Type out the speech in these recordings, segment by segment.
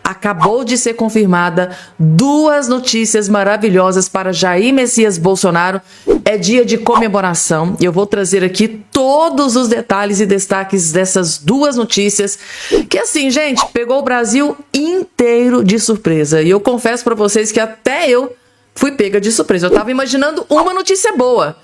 acabou de ser confirmada duas notícias maravilhosas para Jair Messias Bolsonaro. É dia de comemoração e eu vou trazer aqui todos os detalhes e destaques dessas duas notícias que, assim, gente, pegou o Brasil inteiro de surpresa. E eu confesso para vocês que até eu fui pega de surpresa. Eu tava imaginando uma notícia boa,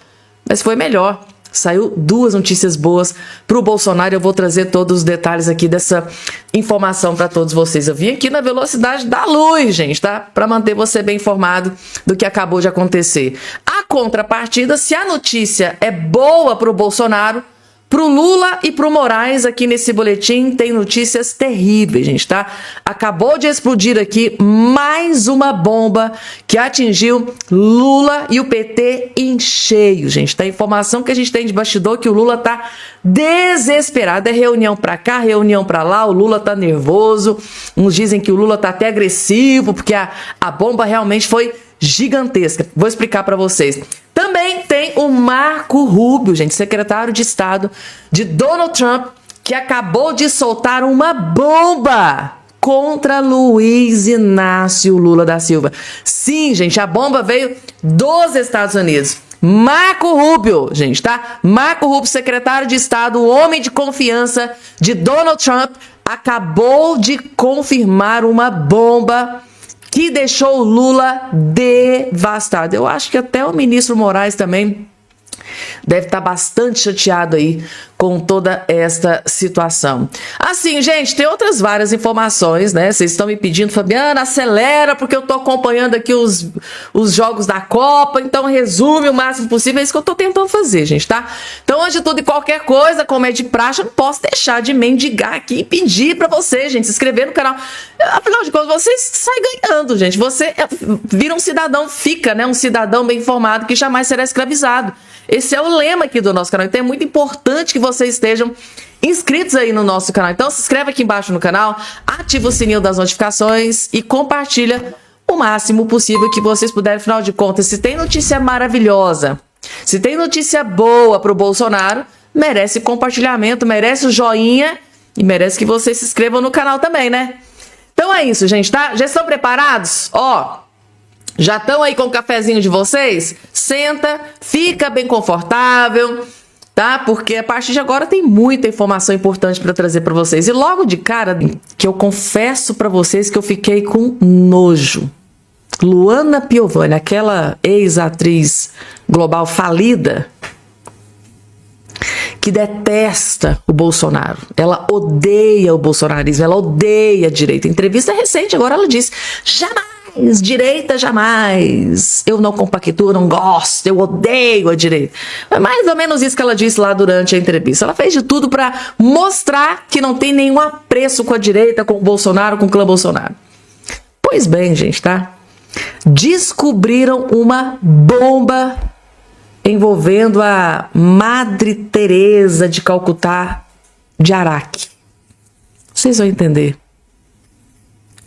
mas foi melhor. Saiu duas notícias boas para o Bolsonaro. Eu vou trazer todos os detalhes aqui dessa informação para todos vocês. Eu vim aqui na velocidade da luz, gente, tá? Para manter você bem informado do que acabou de acontecer. A contrapartida, se a notícia é boa para o Bolsonaro, pro Lula e pro Moraes, aqui nesse boletim tem notícias terríveis, gente, tá? Acabou de explodir aqui mais uma bomba que atingiu Lula e o PT em cheio, gente. Tá? A informação que a gente tem de bastidor que o Lula tá desesperado. É reunião pra cá, reunião pra lá, o Lula tá nervoso. Uns dizem que o Lula tá até agressivo, porque a bomba realmente foi gigantesca. Vou explicar pra vocês. Também tem o Marco Rubio, gente, secretário de Estado de Donald Trump, que acabou de soltar uma bomba contra Luiz Inácio Lula da Silva. Sim, gente, a bomba veio dos Estados Unidos. Marco Rubio, gente, tá? Marco Rubio, secretário de Estado, o homem de confiança de Donald Trump, acabou de confirmar uma bomba que deixou o Lula devastado. Eu acho que até o ministro Moraes também deve estar bastante chateado aí com toda esta situação. Assim, gente, tem outras várias informações, né? Vocês estão me pedindo, Fabiana, acelera, porque eu tô acompanhando aqui os jogos da Copa, então resume o máximo possível. É isso que eu tô tentando fazer, gente, tá? Então, antes de tudo e qualquer coisa, como é de praxe, eu não posso deixar de mendigar aqui e pedir pra vocês, gente, se inscrever no canal. Afinal de contas, vocês saem ganhando, gente. Você vira um cidadão, fica, né? Um cidadão bem informado que jamais será escravizado. Esse é o lema aqui do nosso canal, então é muito importante que vocês estejam inscritos aí no nosso canal. Então se inscreve aqui embaixo no canal, ativa o sininho das notificações e compartilha o máximo possível que vocês puderem. Afinal de contas, se tem notícia maravilhosa, se tem notícia boa pro Bolsonaro, merece compartilhamento, merece o joinha e merece que vocês se inscrevam no canal também, né? Então é isso, gente, tá? Já estão preparados? Ó, já estão aí com o cafezinho de vocês? Senta, fica bem confortável, tá? Porque a partir de agora tem muita informação importante para trazer para vocês. E logo de cara, que eu confesso para vocês que eu fiquei com nojo. Luana Piovani, aquela ex-atriz global falida, que detesta o Bolsonaro. Ela odeia o bolsonarismo, ela odeia a direita. Em entrevista recente, agora ela disse: jamais, direita jamais. Eu não compactuo, não gosto, eu odeio a direita. É mais ou menos isso que ela disse lá durante a entrevista. Ela fez de tudo para mostrar que não tem nenhum apreço com a direita, com o Bolsonaro, com o clã Bolsonaro. Pois bem, gente, tá? Descobriram uma bomba envolvendo a Madre Teresa de Calcutá de Araque. Vocês vão entender.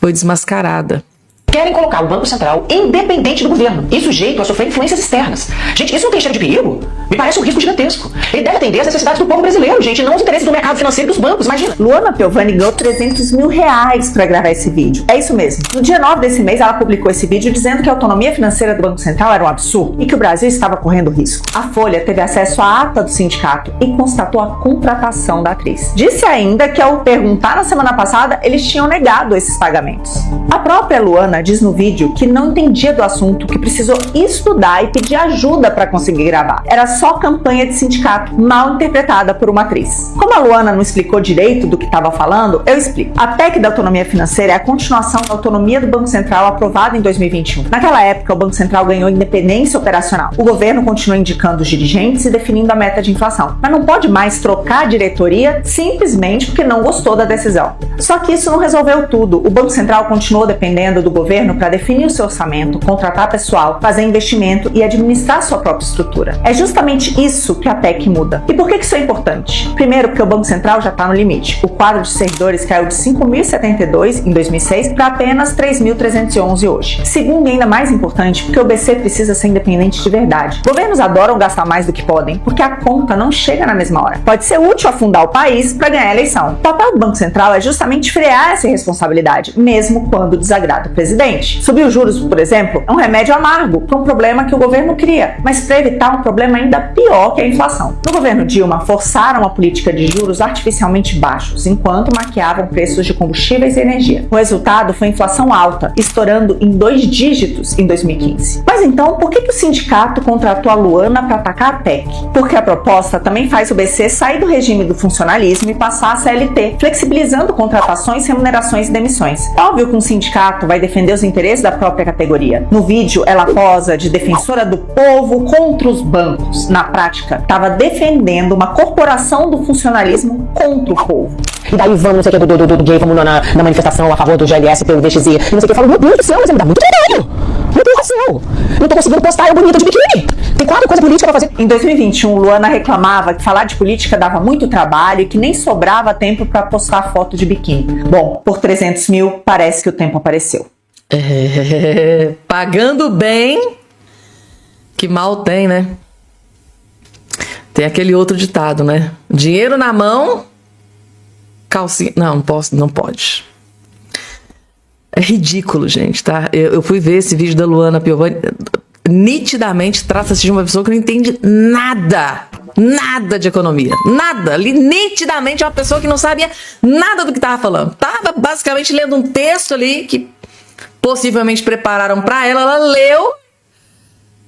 Foi desmascarada. Querem colocar o Banco Central independente do governo e sujeito a sofrer influências externas. Gente, isso não tem cheiro de perigo? Me parece um risco gigantesco. Ele deve atender às necessidades do povo brasileiro, gente, e não os interesses do mercado financeiro e dos bancos, imagina. Luana Piovani ganhou 300 mil reais para gravar esse vídeo. É isso mesmo. No dia 9 desse mês, ela publicou esse vídeo dizendo que a autonomia financeira do Banco Central era um absurdo e que o Brasil estava correndo risco. A Folha teve acesso à ata do sindicato e constatou a contratação da atriz. Disse ainda que, ao perguntar na semana passada, eles tinham negado esses pagamentos. A própria Luana diz no vídeo que não entendia do assunto, que precisou estudar e pedir ajuda para conseguir gravar. Era só campanha de sindicato, mal interpretada por uma atriz. Como a Luana não explicou direito do que estava falando, eu explico. A PEC da autonomia financeira é a continuação da autonomia do Banco Central aprovada em 2021. Naquela época, o Banco Central ganhou independência operacional. O governo continua indicando os dirigentes e definindo a meta de inflação, mas não pode mais trocar a diretoria simplesmente porque não gostou da decisão. Só que isso não resolveu tudo. O Banco Central continuou dependendo do governo para definir o seu orçamento, contratar pessoal, fazer investimento e administrar sua própria estrutura. É justamente justamente isso que a PEC muda. E por que isso é importante? Primeiro, porque o Banco Central já está no limite. O quadro de servidores caiu de 5.072 em 2006 para apenas 3.311 hoje. Segundo, e ainda mais importante, porque o BC precisa ser independente de verdade. Governos adoram gastar mais do que podem, porque a conta não chega na mesma hora. Pode ser útil afundar o país para ganhar a eleição. O papel do Banco Central é justamente frear essa responsabilidade, mesmo quando desagrada o presidente. Subir os juros, por exemplo, é um remédio amargo para um problema que o governo cria, mas para evitar um problema ainda pior que a inflação. No governo Dilma, forçaram a política de juros artificialmente baixos, enquanto maquiavam preços de combustíveis e energia. O resultado foi inflação alta, estourando em 2 dígitos em 2015. Mas então, por que o sindicato contratou a Luana para atacar a PEC? Porque a proposta também faz o BC sair do regime do funcionalismo e passar a CLT, flexibilizando contratações, remunerações e demissões. É óbvio que um sindicato vai defender os interesses da própria categoria. No vídeo, ela posa de defensora do povo contra os bancos. Na prática, estava defendendo uma corporação do funcionalismo contra o povo. E daí vamos, não sei o que, do gay, vamos na manifestação a favor do GLS pelo VXI, e não sei o que, eu falo, meu Deus do céu, mas me dá muito trabalho. Meu Deus do céu, não tô conseguindo postar eu bonita de biquíni. Tem 4 coisas políticas pra fazer. Em 2021, Luana reclamava que falar de política dava muito trabalho e que nem sobrava tempo para postar foto de biquíni. Bom, por 300 mil, parece que o tempo apareceu. Pagando bem, que mal tem, né? Tem aquele outro ditado, né? Dinheiro na mão, calcinha... Não pode. É ridículo, gente, tá? Eu fui ver esse vídeo da Luana Piovani. Nitidamente trata-se de uma pessoa que não entende nada de economia. Nada. Nitidamente é uma pessoa que não sabia nada do que estava falando. Tava basicamente lendo um texto ali que possivelmente prepararam para ela. Ela leu.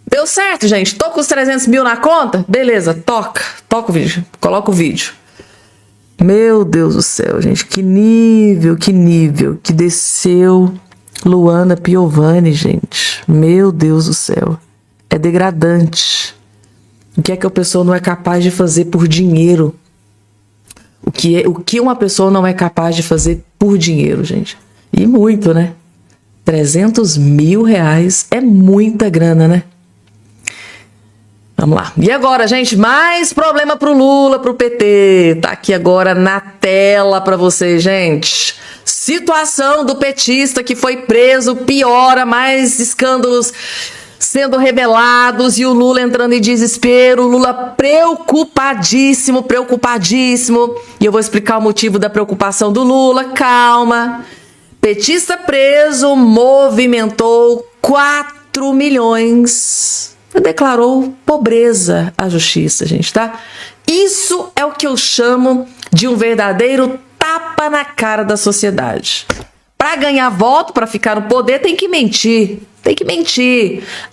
Deu certo, gente. Tô com os 300 mil na conta? Beleza, toca o vídeo. Coloca o vídeo. Meu Deus do céu, gente. Que nível que desceu Luana Piovani, gente. Meu Deus do céu. É degradante. O que é que a pessoa não é capaz de fazer por dinheiro? O que uma pessoa não é capaz de fazer por dinheiro, gente? E muito, né? 300 mil reais é muita grana, né? Vamos lá. E agora, gente, mais problema pro Lula, pro PT. Tá aqui agora na tela pra vocês, gente. Situação do petista que foi preso piora, mais escândalos sendo revelados e o Lula entrando em desespero. O Lula preocupadíssimo. E eu vou explicar o motivo da preocupação do Lula. Calma. Petista preso movimentou 4 milhões. Declarou pobreza à justiça, gente, tá? Isso é o que eu chamo de um verdadeiro tapa na cara da sociedade. Para ganhar voto, para ficar no poder, tem que mentir.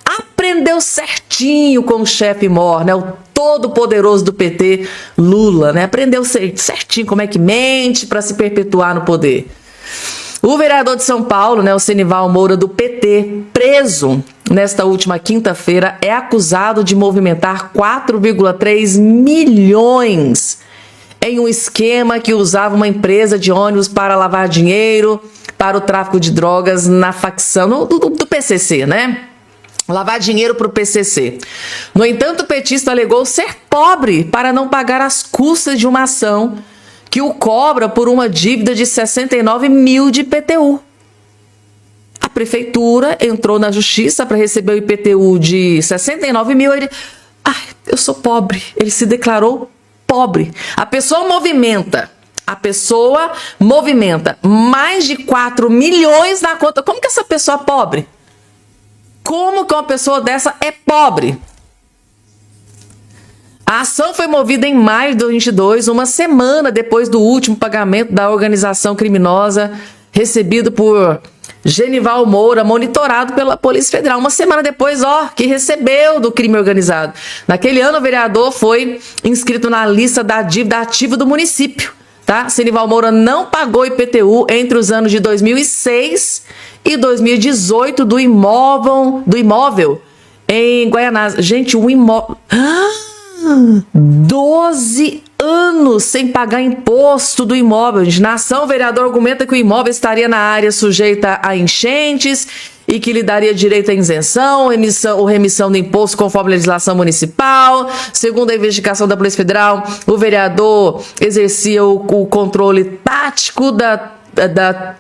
Aprendeu certinho com o chefe mor, né? O todo poderoso do PT, Lula, né? Aprendeu certinho como é que mente para se perpetuar no poder. O vereador de São Paulo, né, o Senival Moura, do PT, preso nesta última quinta-feira, é acusado de movimentar 4,3 milhões em um esquema que usava uma empresa de ônibus para lavar dinheiro para o tráfico de drogas na facção do PCC, né? Lavar dinheiro para o PCC. No entanto, o petista alegou ser pobre para não pagar as custas de uma ação que o cobra por uma dívida de 69 mil de IPTU. A prefeitura entrou na justiça para receber o IPTU de 69 mil. Ele, eu sou pobre. Ele se declarou pobre. A pessoa movimenta mais de 4 milhões na conta. Como que essa pessoa é pobre? Como que uma pessoa dessa é pobre? A ação foi movida em maio de 2022, uma semana depois do último pagamento da organização criminosa recebido por Genival Moura, monitorado pela Polícia Federal. Uma semana depois, que recebeu do crime organizado. Naquele ano, o vereador foi inscrito na lista da dívida ativa do município. Tá? Genival Moura não pagou IPTU entre os anos de 2006 e 2018 do imóvel em Guaianazes. Gente, o imóvel... 12 anos sem pagar imposto do imóvel. Na ação, o vereador argumenta que o imóvel estaria na área sujeita a enchentes e que lhe daria direito à isenção, emissão ou remissão do imposto conforme a legislação municipal. Segundo a investigação da Polícia Federal, o vereador exercia o controle tático da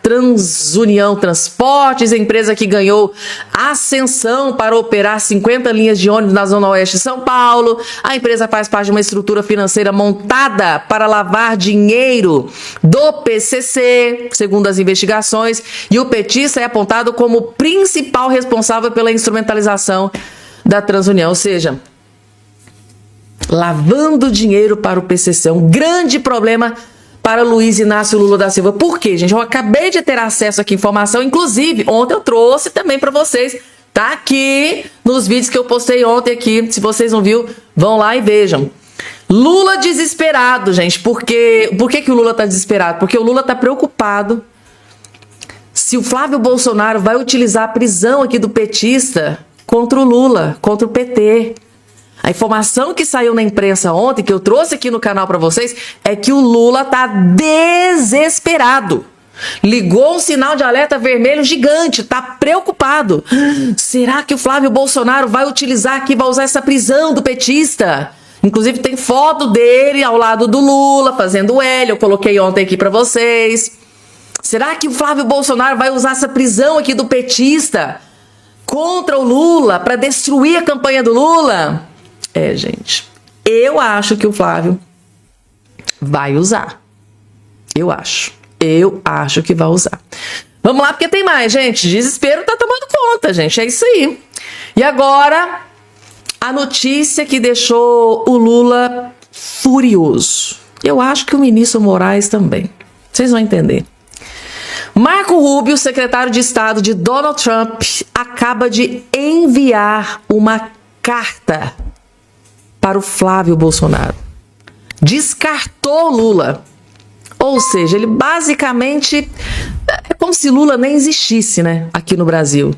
Transunião Transportes, empresa que ganhou ascensão para operar 50 linhas de ônibus na Zona Oeste de São Paulo. A empresa faz parte de uma estrutura financeira montada para lavar dinheiro do PCC, segundo as investigações, e o petista é apontado como principal responsável pela instrumentalização da Transunião, ou seja, lavando dinheiro para o PCC. É um grande problema para Luiz Inácio Lula da Silva. Por quê, gente? Eu acabei de ter acesso aqui à informação, inclusive, ontem eu trouxe também para vocês, tá aqui nos vídeos que eu postei ontem aqui, se vocês não viram, vão lá e vejam. Lula desesperado, gente, por que o Lula tá desesperado? Porque o Lula tá preocupado se o Flávio Bolsonaro vai utilizar a prisão aqui do petista contra o Lula, contra o PT. A informação que saiu na imprensa ontem, que eu trouxe aqui no canal para vocês, é que o Lula tá desesperado. Ligou um sinal de alerta vermelho gigante, tá preocupado. Será que o Flávio Bolsonaro vai utilizar aqui, vai usar essa prisão do petista? Inclusive tem foto dele ao lado do Lula, fazendo L, eu coloquei ontem aqui para vocês. Será que o Flávio Bolsonaro vai usar essa prisão aqui do petista contra o Lula para destruir a campanha do Lula? Gente, eu acho que o Flávio vai usar. Eu acho que vai usar. Vamos lá, porque tem mais, gente. Desespero tá tomando conta, gente. É isso aí. E agora, a notícia que deixou o Lula furioso. Eu acho que o ministro Moraes também. Vocês vão entender. Marco Rubio, secretário de Estado de Donald Trump, acaba de enviar uma carta para o Flávio Bolsonaro. Descartou Lula. Ou seja, ele basicamente é como se Lula nem existisse, né, aqui no Brasil.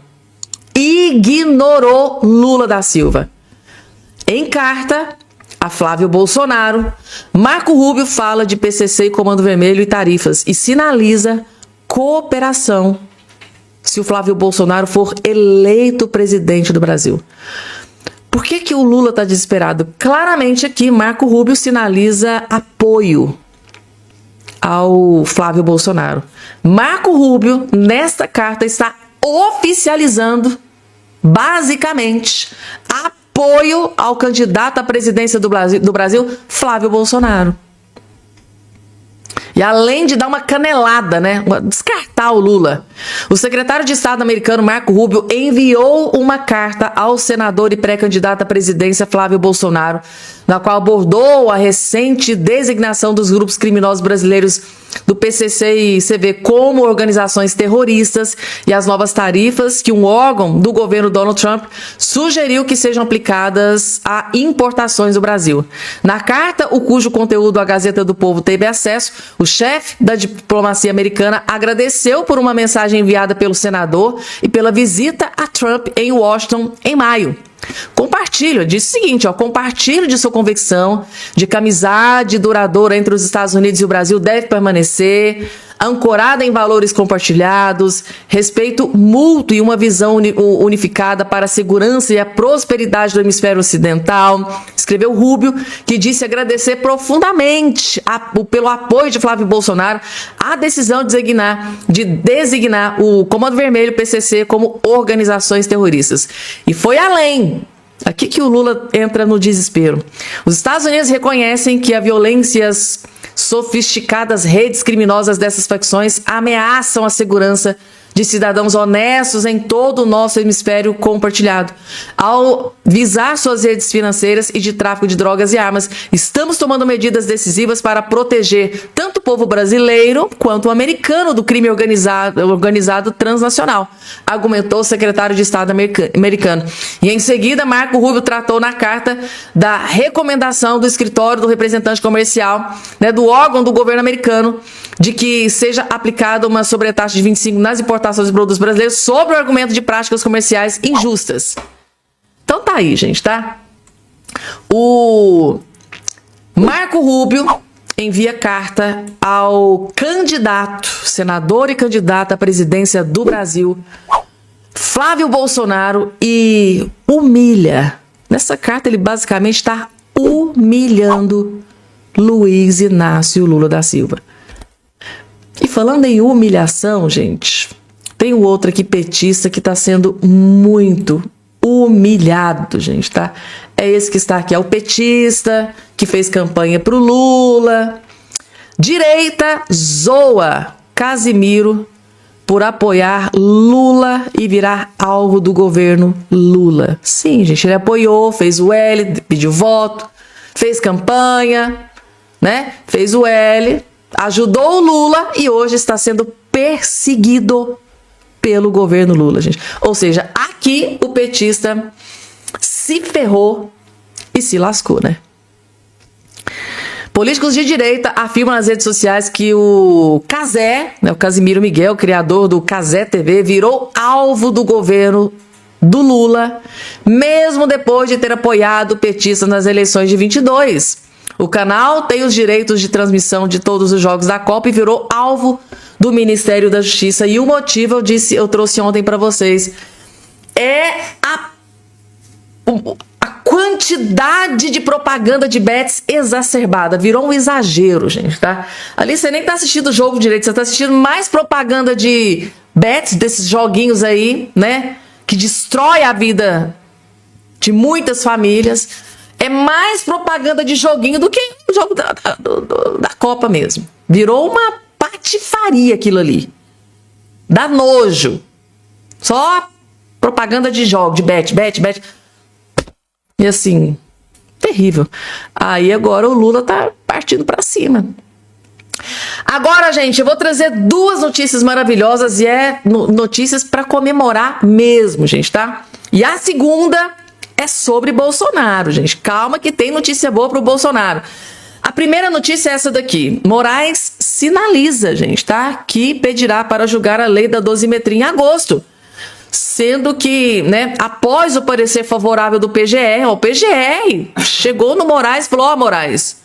Ignorou Lula da Silva. Em carta a Flávio Bolsonaro, Marco Rubio fala de PCC e Comando Vermelho e tarifas e sinaliza cooperação se o Flávio Bolsonaro for eleito presidente do Brasil. Por que o Lula está desesperado? Claramente aqui, Marco Rubio sinaliza apoio ao Flávio Bolsonaro. Marco Rubio, nesta carta, está oficializando, basicamente, apoio ao candidato à presidência do Brasil, Flávio Bolsonaro. E além de dar uma canelada, né, descartar o Lula, o secretário de Estado americano Marco Rubio enviou uma carta ao senador e pré-candidato à presidência Flávio Bolsonaro, na qual abordou a recente designação dos grupos criminosos brasileiros do PCC e CV como organizações terroristas e as novas tarifas que um órgão do governo Donald Trump sugeriu que sejam aplicadas a importações do Brasil. Na carta, cujo conteúdo a Gazeta do Povo teve acesso, o chefe da diplomacia americana agradeceu por uma mensagem enviada pelo senador e pela visita a Trump em Washington em maio. Compartilho, disse o seguinte, compartilho de sua convicção de que a amizade duradoura entre os Estados Unidos e o Brasil deve permanecer, ancorada em valores compartilhados, respeito mútuo e uma visão unificada para a segurança e a prosperidade do hemisfério ocidental, escreveu Rubio, que disse agradecer profundamente pelo apoio de Flávio Bolsonaro à decisão de designar o Comando Vermelho, PCC, como organizações terroristas. E foi além. Aqui que o Lula entra no desespero. Os Estados Unidos reconhecem que as violências sofisticadas redes criminosas dessas facções ameaçam a segurança de cidadãos honestos em todo o nosso hemisfério compartilhado. Ao visar suas redes financeiras e de tráfico de drogas e armas, estamos tomando medidas decisivas para proteger tanto o povo brasileiro quanto o americano do crime organizado transnacional, argumentou o secretário de Estado americano. E em seguida, Marco Rubio tratou na carta da recomendação do escritório do representante comercial, do órgão do governo americano, de que seja aplicada uma sobretaxa de 25% nas importações de produtos brasileiros sob o argumento de práticas comerciais injustas. Então tá aí, gente, tá? O Marco Rubio envia carta ao candidato, senador e candidato à presidência do Brasil, Flávio Bolsonaro e humilha. Nessa carta ele basicamente está humilhando Luiz Inácio Lula da Silva. E falando em humilhação, gente, tem um outro aqui petista que está sendo muito humilhado, gente, tá? É esse que está aqui, é o petista que fez campanha pro Lula. Direita zoa Casimiro por apoiar Lula e virar alvo do governo Lula. Sim, gente, ele apoiou, fez o L, pediu voto, fez campanha, né? Fez o L, ajudou o Lula e hoje está sendo perseguido pelo governo Lula, gente. Ou seja, aqui o petista se ferrou e se lascou, né? Políticos de direita afirmam nas redes sociais que o Cazé, né, o Casimiro Miguel, criador do Cazé TV, virou alvo do governo do Lula, mesmo depois de ter apoiado o petista nas eleições de 22. O canal tem os direitos de transmissão de todos os jogos da Copa e virou alvo do Ministério da Justiça. E o motivo, eu trouxe ontem para vocês, é a quantidade de propaganda de bets exacerbada. Virou um exagero, gente, tá? Ali você nem tá assistindo o jogo direito, você tá assistindo mais propaganda de bets, desses joguinhos aí, né? Que destrói a vida de muitas famílias. É mais propaganda de joguinho do que o jogo da Copa mesmo. Virou uma patifaria aquilo ali. Dá nojo. Só propaganda de jogo, de bet. E assim, terrível. Aí agora o Lula tá partindo pra cima. Agora, gente, eu vou trazer duas notícias maravilhosas e notícias para comemorar mesmo, gente, tá? E a segunda é sobre Bolsonaro, gente. Calma que tem notícia boa pro Bolsonaro. A primeira notícia é essa daqui. Moraes sinaliza, gente, tá? Que pedirá para julgar a lei da dosimetria em agosto. Sendo que, né, após o parecer favorável do PGR, o PGR chegou no Moraes e falou: ó, Moraes,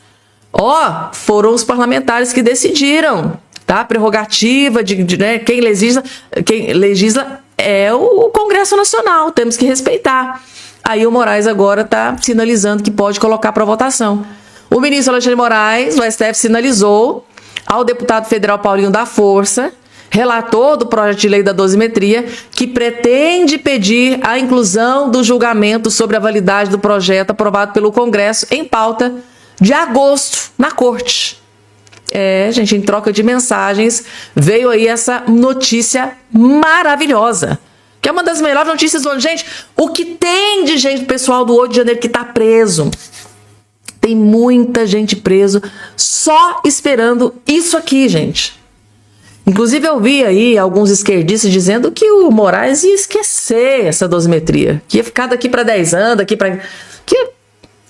foram os parlamentares que decidiram, tá? Prerrogativa de né, quem legisla é o Congresso Nacional, temos que respeitar. Aí o Moraes agora está sinalizando que pode colocar para votação. O ministro Alexandre de Moraes, no STF, sinalizou ao deputado federal Paulinho da Força, relator do projeto de lei da dosimetria, que pretende pedir a inclusão do julgamento sobre a validade do projeto aprovado pelo Congresso em pauta de agosto na Corte. Gente, em troca de mensagens, veio aí essa notícia maravilhosa, que é uma das melhores notícias do ano. Gente, o que tem de gente, pessoal do 8 de janeiro que está preso? Tem muita gente preso só esperando isso aqui, gente. Inclusive eu vi aí alguns esquerdistas dizendo que o Moraes ia esquecer essa dosimetria, que ia ficar daqui para 10 anos,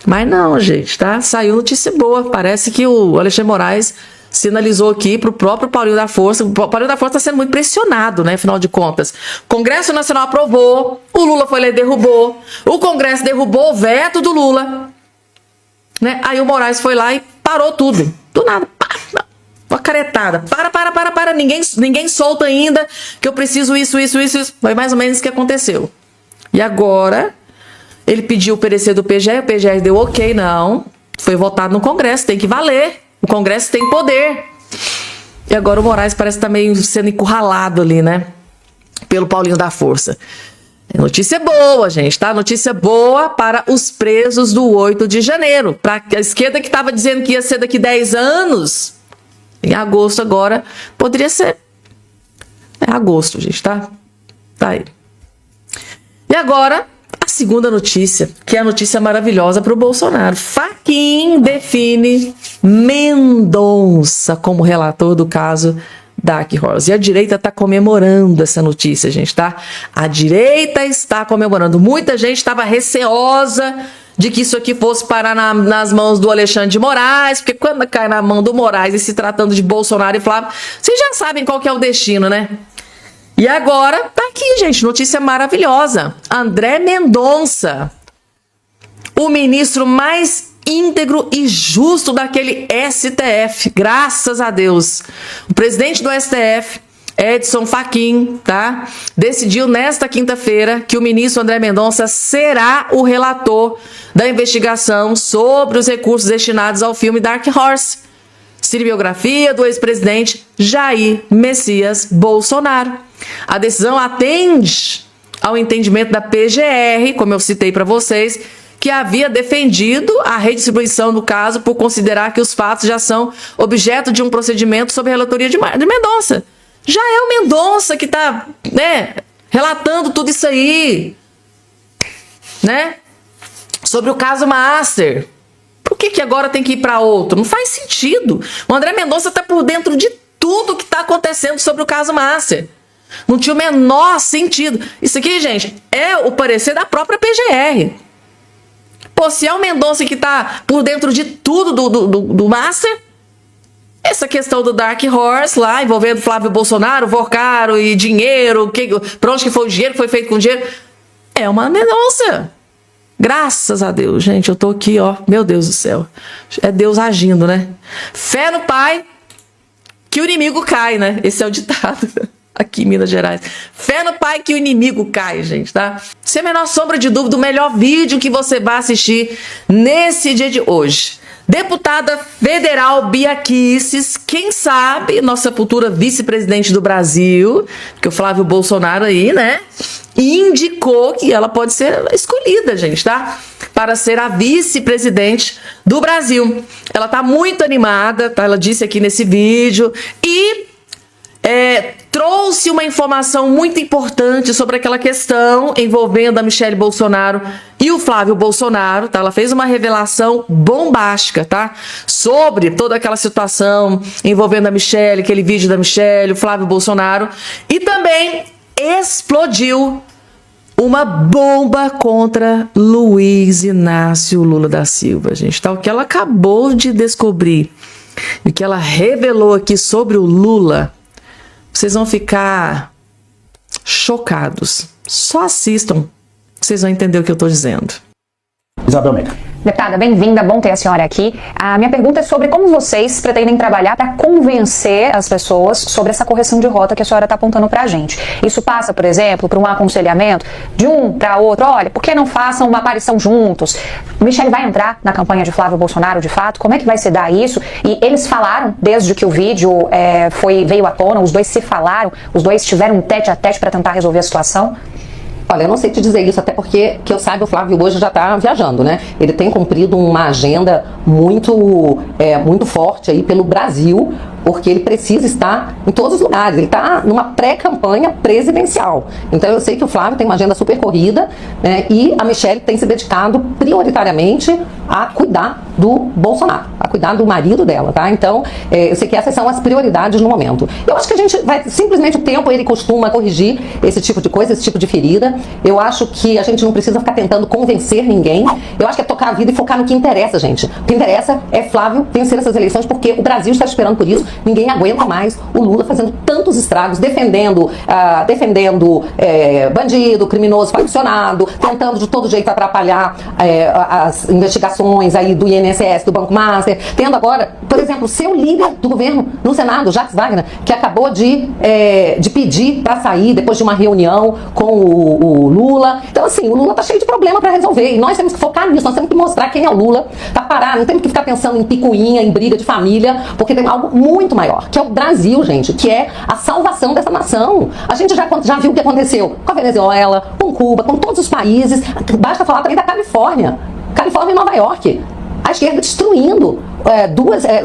Mas não, gente, tá? Saiu notícia boa. Parece que o Alexandre Moraes sinalizou aqui para o próprio Paulinho da Força. O Paulinho da Força está sendo muito pressionado, né? Afinal de contas. O Congresso Nacional aprovou, o Lula foi lá e derrubou, o Congresso derrubou o veto do Lula, né? Aí o Moraes foi lá e parou tudo. Do nada, uma caretada. Para. Ninguém solta ainda que eu preciso isso. Foi mais ou menos isso que aconteceu. E agora, ele pediu o parecer do PGR, o PGR deu ok, não. Foi votado no Congresso, tem que valer. O Congresso tem poder. E agora o Moraes parece estar meio sendo encurralado ali, né? Pelo Paulinho da Força. Notícia boa, gente, tá? Notícia boa para os presos do 8 de janeiro. Para a esquerda que estava dizendo que ia ser daqui 10 anos... Em agosto agora, poderia ser... agosto, gente, tá? Tá aí. E agora, a segunda notícia, que é a notícia maravilhosa para o Bolsonaro. Fachin define Mendonça como relator do caso Dark Horse. E a direita está comemorando essa notícia, gente, tá? A direita está comemorando. Muita gente estava receosa de que isso aqui fosse parar nas mãos do Alexandre de Moraes, porque quando cai na mão do Moraes e se tratando de Bolsonaro e Flávio, vocês já sabem qual que é o destino, né? E agora, tá aqui, gente, notícia maravilhosa. André Mendonça, o ministro mais íntegro e justo daquele STF, graças a Deus. O presidente do STF Edson Fachin, tá? Decidiu nesta quinta-feira que o ministro André Mendonça será o relator da investigação sobre os recursos destinados ao filme Dark Horse, cinebiografia do ex-presidente Jair Messias Bolsonaro. A decisão atende ao entendimento da PGR, como eu citei para vocês, que havia defendido a redistribuição do caso por considerar que os fatos já são objeto de um procedimento sob a relatoria de Mendonça. Já é o Mendonça que está, né, relatando tudo isso aí, né? Sobre o caso Master. Por que agora tem que ir para outro? Não faz sentido. O André Mendonça está por dentro de tudo que está acontecendo sobre o caso Master. Não tinha o menor sentido. Isso aqui, gente, é o parecer da própria PGR. Pô, se é o Mendonça que está por dentro de tudo do Master, essa questão do Dark Horse lá, envolvendo Flávio Bolsonaro, Vorcaro e dinheiro, pra onde que foi o dinheiro, que foi feito com dinheiro, é uma Mendonça. Graças a Deus, gente, eu tô aqui, ó, meu Deus do céu. É Deus agindo, né? Fé no Pai, que o inimigo cai, né? Esse é o ditado aqui em Minas Gerais. Fé no Pai, que o inimigo cai, gente, tá? Sem a menor sombra de dúvida, o melhor vídeo que você vai assistir nesse dia de hoje. Deputada federal Bia Kicis, quem sabe nossa futura vice-presidente do Brasil, que o Flávio Bolsonaro aí, né, indicou que ela pode ser escolhida, gente, tá? Para ser a vice-presidente do Brasil. Ela tá muito animada, tá? Ela disse aqui nesse vídeo e trouxe uma informação muito importante sobre aquela questão envolvendo a Michelle Bolsonaro e o Flávio Bolsonaro, tá? Ela fez uma revelação bombástica, tá? Sobre toda aquela situação envolvendo a Michelle, aquele vídeo da Michelle, o Flávio Bolsonaro, e também explodiu uma bomba contra Luiz Inácio Lula da Silva, gente, tá? O que ela acabou de descobrir e que ela revelou aqui sobre o Lula, vocês vão ficar chocados. Só assistam, vocês vão entender o que eu estou dizendo. Isabel Meca. Deputada, bem-vinda, bom ter a senhora aqui. A minha pergunta é sobre como vocês pretendem trabalhar para convencer as pessoas sobre essa correção de rota que a senhora está apontando para a gente. Isso passa, por exemplo, por um aconselhamento de um para outro. Olha, por que não façam uma aparição juntos? O Michele vai entrar na campanha de Flávio Bolsonaro, de fato? Como é que vai se dar isso? E eles falaram, desde que o vídeo veio à tona, os dois se falaram, os dois tiveram um tete-a-tete para tentar resolver a situação? Olha, eu não sei te dizer isso, até porque, que eu saiba, o Flávio hoje já está viajando, né? Ele tem cumprido uma agenda muito forte aí pelo Brasil, porque ele precisa estar em todos os lugares. Ele está numa pré-campanha presidencial. Então eu sei que o Flávio tem uma agenda super corrida, né? E a Michelle tem se dedicado prioritariamente a cuidar do Bolsonaro, a cuidar do marido dela, tá? Então eu sei que essas são as prioridades no momento. Eu acho que a gente vai, simplesmente o tempo ele costuma corrigir esse tipo de coisa, esse tipo de ferida. Eu acho que a gente não precisa ficar tentando convencer ninguém. Eu acho que é tocar a vida e focar no que interessa, gente. O que interessa é Flávio vencer essas eleições, porque o Brasil está esperando por isso. Ninguém aguenta mais o Lula fazendo tantos estragos, defendendo bandido, criminoso, faccionado, tentando de todo jeito atrapalhar as investigações aí do INSS, do Banco Master, tendo agora, por exemplo, o seu líder do governo no Senado, Jacques Wagner, que acabou de pedir para sair depois de uma reunião com o Lula. Então, assim, o Lula está cheio de problema para resolver e nós temos que focar nisso, nós temos que mostrar quem é o Lula, tá parar, não temos que ficar pensando em picuinha, em briga de família, porque tem algo muito maior, que é o Brasil, gente, que é a salvação dessa nação. A gente já viu o que aconteceu com a Venezuela, com Cuba, com todos os países, basta falar também da Califórnia e Nova York. A esquerda destruindo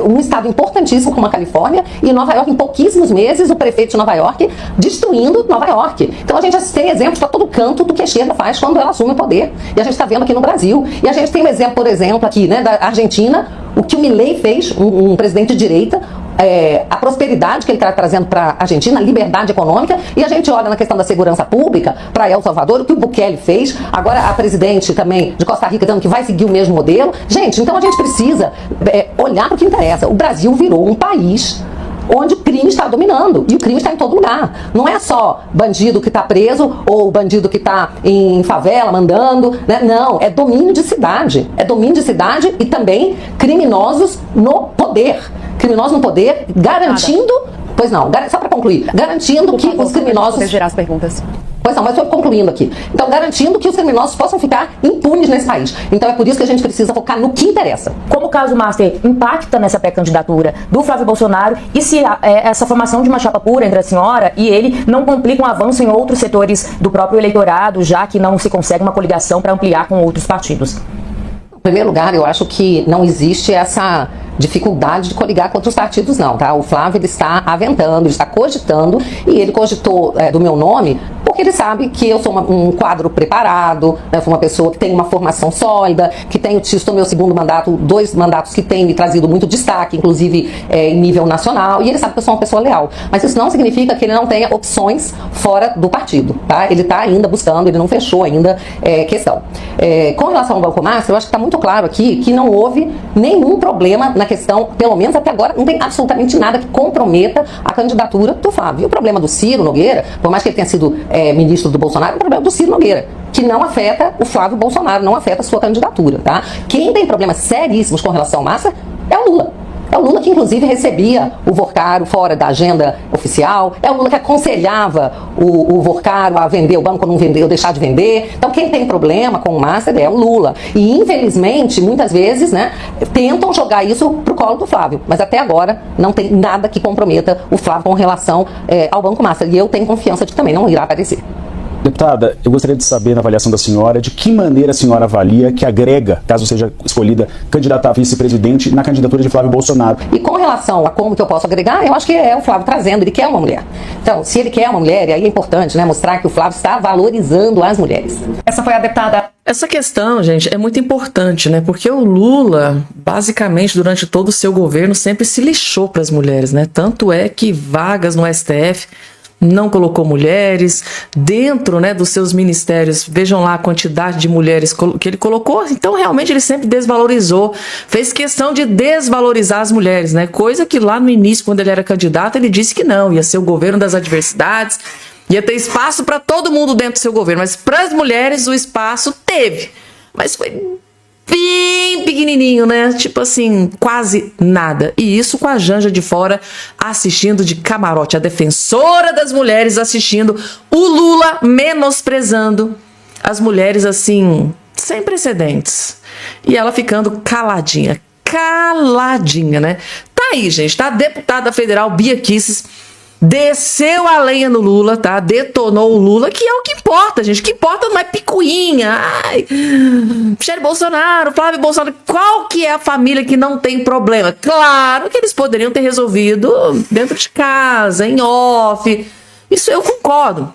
um estado importantíssimo como a Califórnia e Nova York, em pouquíssimos meses, o prefeito de Nova York destruindo Nova York. Então a gente tem exemplos para todo canto do que a esquerda faz quando ela assume o poder. E a gente está vendo aqui no Brasil. E a gente tem um exemplo, por exemplo, aqui, né, da Argentina, o que o Milei fez, um presidente de direita, a prosperidade que ele está trazendo para a Argentina, a liberdade econômica, e a gente olha na questão da segurança pública para El Salvador, o que o Bukele fez, agora a presidente também de Costa Rica dizendo que vai seguir o mesmo modelo. Gente, então a gente precisa olhar para o que interessa. O Brasil virou um país onde o crime está dominando, e o crime está em todo lugar. Não é só bandido que está preso, ou bandido que está em favela mandando, né? Não, é domínio de cidade. É domínio de cidade e também criminosos no poder. Criminosos no poder, garantindo Pois não, só para concluir, garantindo que os criminosos... gerar as perguntas. Pois não, mas estou concluindo aqui. Então, garantindo que os criminosos possam ficar impunes nesse país. Então, é por isso que a gente precisa focar no que interessa. Como o caso Master impacta nessa pré-candidatura do Flávio Bolsonaro e se essa formação de uma chapa pura entre a senhora e ele não complica um avanço em outros setores do próprio eleitorado, já que não se consegue uma coligação para ampliar com outros partidos? Em primeiro lugar, eu acho que não existe essa dificuldade de coligar com outros partidos, não, tá? O Flávio, ele está aventando, ele está cogitando, e ele cogitou do meu nome porque ele sabe que eu sou um quadro preparado, né? Sou uma pessoa que tem uma formação sólida, que tenho tido meu segundo mandato, 2 mandatos que têm me trazido muito destaque, inclusive em nível nacional, e ele sabe que eu sou uma pessoa leal. Mas isso não significa que ele não tenha opções fora do partido, tá? Ele está ainda buscando, ele não fechou ainda questão. Com relação ao Banco Master, eu acho que está muito claro aqui que não houve nenhum problema na questão, pelo menos até agora, não tem absolutamente nada que comprometa a candidatura do Flávio. E o problema do Ciro Nogueira, por mais que ele tenha sido ministro do Bolsonaro, é o problema do Ciro Nogueira, que não afeta o Flávio Bolsonaro, não afeta a sua candidatura, tá? Quem tem problemas seríssimos com relação ao Massa é o Lula. É o Lula que, inclusive, recebia o Vorcaro fora da agenda oficial. É o Lula que aconselhava o Vorcaro a vender o banco, não vender ou deixar de vender. Então, quem tem problema com o Massa é o Lula. E, infelizmente, muitas vezes, né, tentam jogar isso pro colo do Flávio. Mas, até agora, não tem nada que comprometa o Flávio com relação ao Banco Massa. E eu tenho confiança de que também não irá aparecer. Deputada, eu gostaria de saber, na avaliação da senhora, de que maneira a senhora avalia que agrega, caso seja escolhida, candidata a vice-presidente na candidatura de Flávio Bolsonaro. E com relação a como que eu posso agregar, eu acho que é o Flávio trazendo, ele quer uma mulher. Então, se ele quer uma mulher, e aí é importante, né, mostrar que o Flávio está valorizando as mulheres. Essa foi a deputada. Essa questão, gente, é muito importante, né? Porque o Lula, basicamente, durante todo o seu governo, sempre se lixou para as mulheres, né? Tanto é que vagas no STF não colocou mulheres dentro, né, dos seus ministérios. Vejam lá a quantidade de mulheres que ele colocou. Então, realmente, ele sempre desvalorizou, fez questão de desvalorizar as mulheres, né? Coisa que lá no início, quando ele era candidato, ele disse que não, ia ser o governo das adversidades, ia ter espaço para todo mundo dentro do seu governo, mas para as mulheres o espaço teve, mas foi bem pequenininho, né? Tipo assim, quase nada. E isso com a Janja de fora assistindo de camarote, a defensora das mulheres assistindo, o Lula menosprezando as mulheres assim, sem precedentes. E ela ficando caladinha, né? Tá aí, gente, tá? A deputada federal Bia Kicis desceu a lenha no Lula, tá? Detonou o Lula, que é o que importa, gente. O que importa não é picuinha. Ai, Michele Bolsonaro, Flávio Bolsonaro. Qual que é a família que não tem problema? Claro que eles poderiam ter resolvido dentro de casa, em off. Isso eu concordo.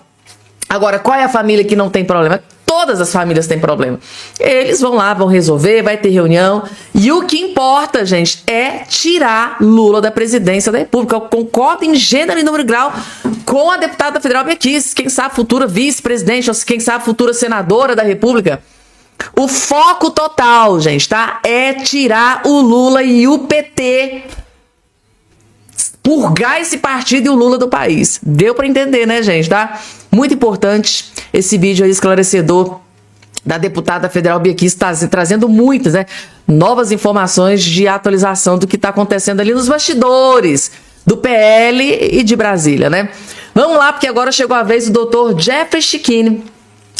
Agora, qual é a família que não tem problema? Todas as famílias têm problema. Eles vão lá, vão resolver, vai ter reunião. E o que importa, gente, é tirar Lula da presidência da República. Eu concordo em gênero e número e grau com a deputada federal Bia Kicis, quem sabe futura vice-presidente, ou quem sabe futura senadora da República. O foco total, gente, tá? É tirar o Lula e o PT. Purgar esse partido e o Lula do país. Deu pra entender, né, gente, tá? Muito importante esse vídeo aí esclarecedor da deputada federal Bia Kicis, trazendo muitas, né, novas informações de atualização do que tá acontecendo ali nos bastidores do PL e de Brasília, né? Vamos lá, porque agora chegou a vez do doutor Jeffrey Chikine.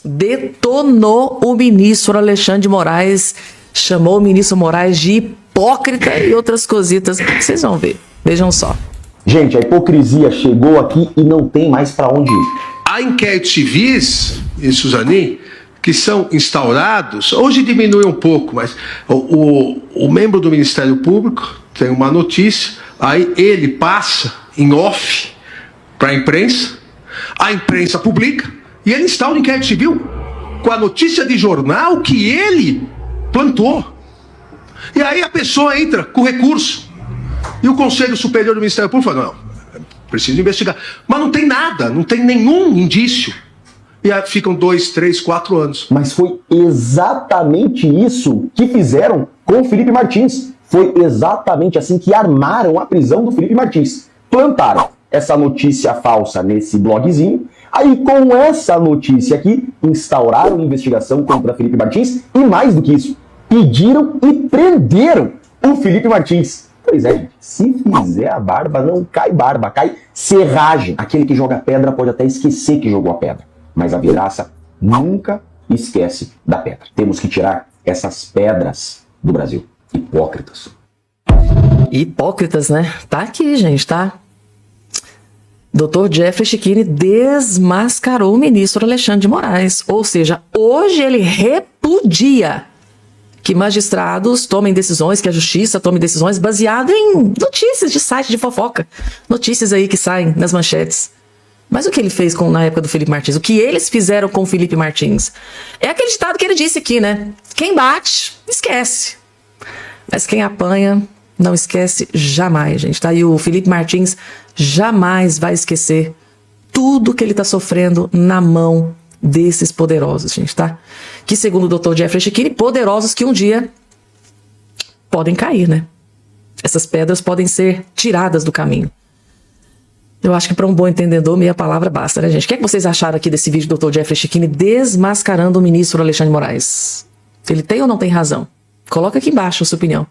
Detonou o ministro Alexandre de Moraes, chamou o ministro Moraes de hipócrita e outras cositas. Vocês vão ver, vejam só. Gente, a hipocrisia chegou aqui e não tem mais para onde ir. Há inquéritos civis, e Suzani, que são instaurados, hoje diminui um pouco, mas o membro do Ministério Público tem uma notícia, aí ele passa em off para a imprensa publica, e ele instaura um inquérito civil com a notícia de jornal que ele plantou. E aí a pessoa entra com recurso. E o Conselho Superior do Ministério Público fala, não, preciso investigar. Mas não tem nada, não tem nenhum indício. E aí ficam 2, 3, 4 anos. Mas foi exatamente isso que fizeram com o Felipe Martins. Foi exatamente assim que armaram a prisão do Felipe Martins. Plantaram essa notícia falsa nesse blogzinho. Aí, com essa notícia aqui, instauraram investigação contra Felipe Martins. E mais do que isso, pediram e prenderam o Felipe Martins. Pois é, gente. Se fizer a barba, não cai barba, cai serragem. Aquele que joga pedra pode até esquecer que jogou a pedra, mas a vidraça nunca esquece da pedra. Temos que tirar essas pedras do Brasil. Hipócritas. Hipócritas, né? Tá aqui, gente, tá? Dr. Jeffrey Checchini desmascarou o ministro Alexandre de Moraes. Ou seja, hoje ele repudia que magistrados tomem decisões, que a justiça tome decisões baseadas em notícias de site de fofoca. Notícias aí que saem nas manchetes. Mas o que ele fez na época do Felipe Martins? O que eles fizeram com o Felipe Martins? É aquele ditado que ele disse aqui, né? Quem bate, esquece. Mas quem apanha, não esquece jamais, gente. Tá? E o Felipe Martins jamais vai esquecer tudo que ele está sofrendo na mão desses poderosos, gente, tá? Que segundo o Dr. Jeffrey Checchini, poderosos que um dia podem cair, né? Essas pedras podem ser tiradas do caminho. Eu acho que para um bom entendedor, meia palavra basta, né, gente? O que é que vocês acharam aqui desse vídeo do Dr. Jeffrey Checchini desmascarando o ministro Alexandre de Moraes? Ele tem ou não tem razão? Coloca aqui embaixo a sua opinião.